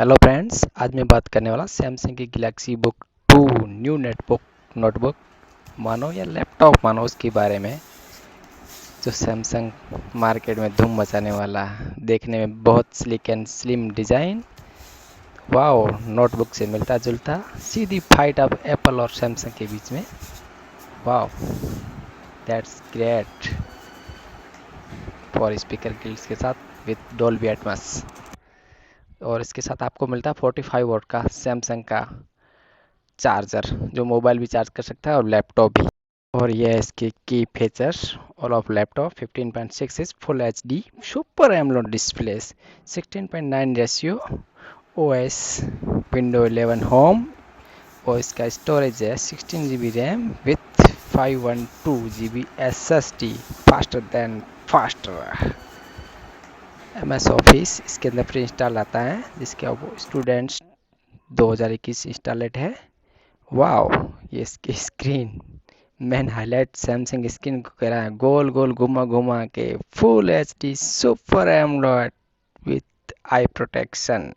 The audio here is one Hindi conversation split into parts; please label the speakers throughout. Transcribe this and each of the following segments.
Speaker 1: हेलो फ्रेंड्स, आज मैं बात करने वाला सैमसंग की गैलेक्सी बुक 2 न्यू नोटबुक मानो या लैपटॉप मानो उसके बारे में। जो सैमसंग मार्केट में धूम मचाने वाला है, देखने में बहुत slick and slim design. Wow, notebook से मिलता जुलता, सीधी फाइट अब एप्पल और सैमसंग के बीच में। Wow, that's great for speaker grills के साथ विद डोल्बी एटमॉस। और इसके साथ आपको मिलता है 45 वॉट का सैमसंग का चार्जर, जो मोबाइल भी चार्ज कर सकता है और लैपटॉप भी। और ये है इसके की features. All of laptop 15.6 inch full HD super AMOLED display, 16:9 ratio, OS window 11 home. और इसका स्टोरेज है 16 GB RAM with 512 GB SSD, faster than faster. MS office इसके अंदर प्री इंस्टॉल आता है, जिसके अब स्टूडेंट्स 2021 इंस्टॉलेड है। वाओ, ये इसकी screen man highlight Samsung screen को कह रहा है गोल गोल घुमा घुमा के full HD super AMOLED with I protection.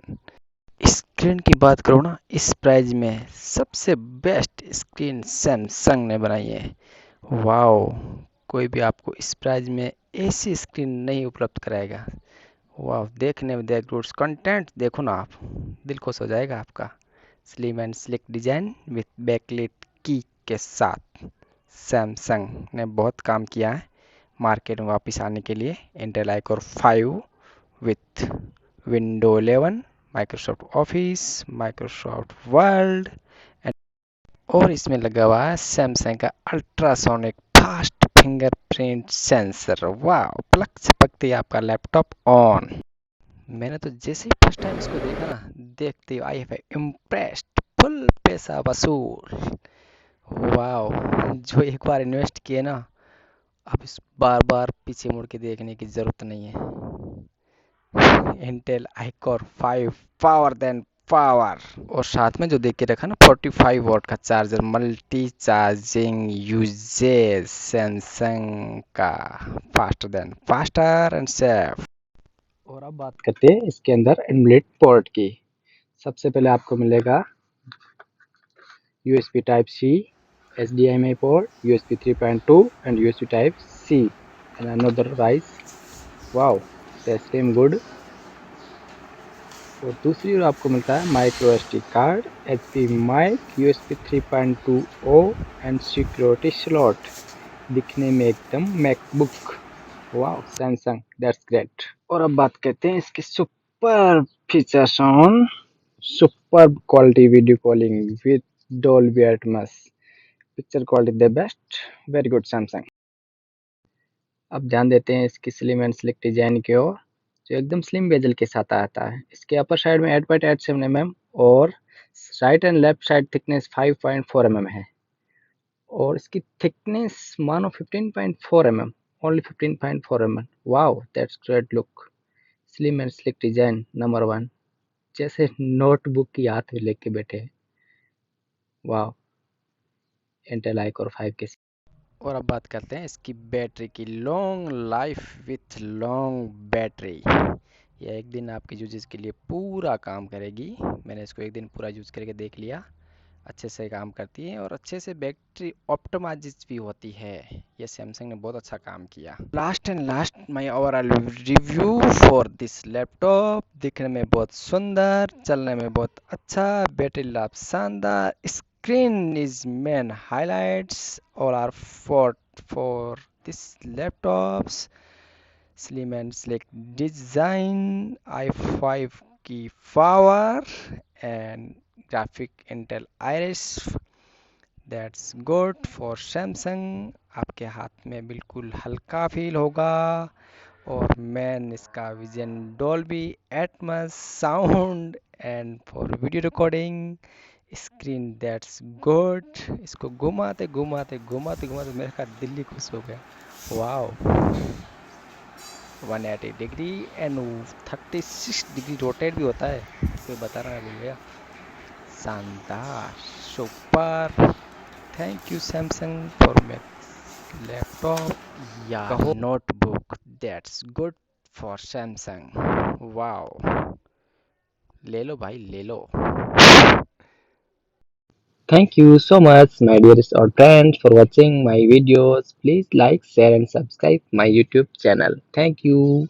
Speaker 1: Screen की बात करो ना, इस प्राइस में सबसे बेस्ट स्क्रीन सैमसंग ने बनाई है। वाओ, कोई भी आपको इस प्राइस में ऐसी स्क्रीन नहीं उपलब्ध कराएगा। वाह, देखने में देख गुड्स कंटेंट देखो ना आप, दिल खुश हो जाएगा आपका। Slim and slick design with backlit key के साथ सैमसंग ने बहुत काम किया है मार्केट में वापस आने के लिए। Intel I core 5 with window 11, Microsoft office, Microsoft world, और इसमें लगा हुआ है सैमसंग का अल्ट्रासोनिक फास्ट फिंगरप्रिंट सेंसर। वाह, पलक झपकते ही आपका लैपटॉप ऑन। मैंने तो जैसे ही फर्स्ट टाइम इसको देखा ना, देखते ही आई हैव इम्प्रेस्ड, फुल पैसा वसूल। वाओ, जो एक बार इन्वेस्ट किए ना, अब इस बार बार पीछे मुड़ के देखने की जरूरत नहीं है। इंटेल आई कोर 5 पावर देन पावर। और साथ में जो देख के रखा ना 45 वॉट का charger, multi charging usages Samsung का, faster than faster and safe. और अब बात करते हैं इसके अंदर इनबिल्ट पोर्ट की। सबसे पहले आपको मिलेगा USB type C, HDMI port, USB 3.2 and USB type C and another rise. Wow, that's damn good. और दूसरी ओर आपको मिलता है micro SD card, HP mic, USB 3.20 and security slot. दिखने में एकदम MacBook. Wow, Samsung that's great. और अब बात करते हैं इसके super features on super quality video calling with Dolby Atmos, picture quality the best, very good Samsung. अब ध्यान देते हैं इसकी स्लिम एंड स्लिक डिजाइन की ओर, जो एकदम स्लिम बेजल के साथ आता है। इसके अपर साइड में 8.87 mm और right and left side thickness 5.4 mm है। और इसकी थिकनेस मानो 15.4 mm, only 15.4 mm। Wow, that's great look, slim and slick design number 1, जैसे नोटबुक की हाथ में लेके बैठे। वाह, इंटेल आई कोर 5 के। और अब बात करते हैं इसकी बैटरी की। Long life with long battery. यह एक दिन आपकी यूजेस के लिए पूरा काम करेगी। मैंने इसको एक दिन पूरा यूज करके देख लिया, अच्छे से काम करती है और अच्छे से बैटरी ऑप्टिमाइज भी होती है। ये सैमसंग ने बहुत अच्छा काम किया। Last my overall review for this laptop. दिखने में बहुत सुंदर, चलने में बहुत अच्छा, बैटरी लाइफ शानदार, screen is main highlights. All are for this laptops, slim and sleek design, i5 की power and graphic Intel Iris, that's good for Samsung। आपके हाथ में बिल्कुल हल्का फील होगा। और मैन इसका vision Dolby Atmos sound and for video recording. Screen that's good. इसको घुमाते घुमाते घुमाते घुमाते मेरे का दिल्ली खुश हो गया। Wow, 180 degree and 36 degree rotate भी होता है, कोई बता रहा है भैया। शानदार, super. Thank you Samsung for make laptop या notebook that's good for Samsung. Wow, ले लो भाई ले लो।
Speaker 2: Thank you so much, my dearest audience, for watching my videos. Please like, share, and subscribe my YouTube channel. Thank you.